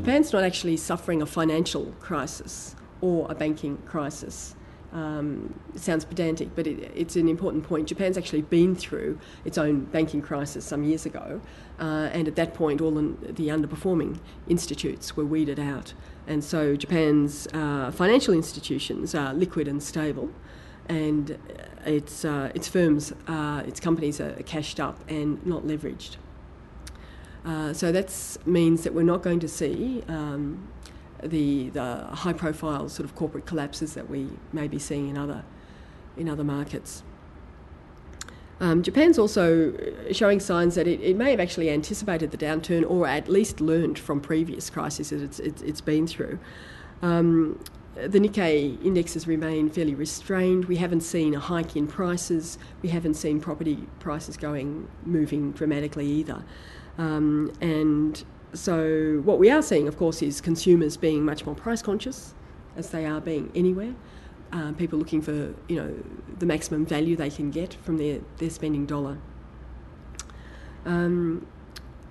Japan's not actually suffering a financial crisis or a banking crisis. It sounds pedantic, but it's an important point. Japan's actually been through its own banking crisis some years ago, and at that point all the underperforming institutes were weeded out. And so Japan's financial institutions are liquid and stable, and its firms, its companies are cashed up and not leveraged. So that means that we're not going to see the high-profile sort of corporate collapses that we may be seeing in other markets. Japan's also showing signs that it may have actually anticipated the downturn, or at least learned from previous crises that it's been through. The Nikkei indexes remain fairly restrained. We haven't seen a hike in prices. We haven't seen property prices moving dramatically either. And so what we are seeing, of course, is consumers being much more price conscious, as they are being anywhere. People looking for, the maximum value they can get from their spending dollar. And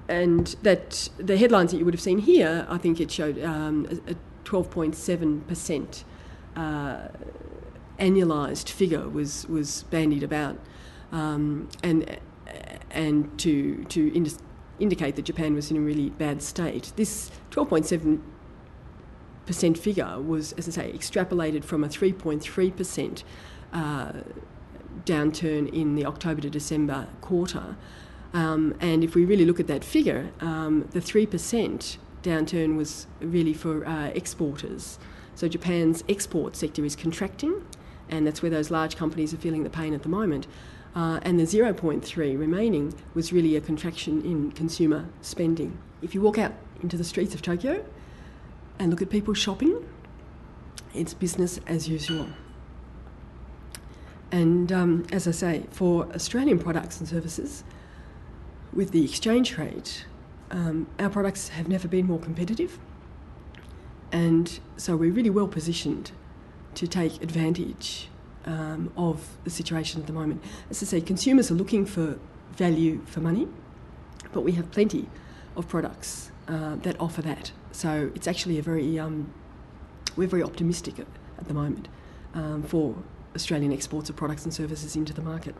that the headlines that you would have seen here, I think it showed a 12.7% annualised figure was bandied about, and to indicate that Japan was in a really bad state. This 12.7% figure was, as I say, extrapolated from a 3.3% downturn in the October to December quarter. And if we really look at that figure, the 3% downturn was really for exporters. So Japan's export sector is contracting, and that's where those large companies are feeling the pain at the moment. And the 0.3 remaining was really a contraction in consumer spending. If you walk out into the streets of Tokyo and look at people shopping, it's business as usual. And as I say, for Australian products and services, with the exchange rate, our products have never been more competitive. And so we're really well positioned to take advantage of the situation at the moment. As I say, consumers are looking for value for money, but we have plenty of products that offer that. So it's actually we're very optimistic at the moment for Australian exports of products and services into the market.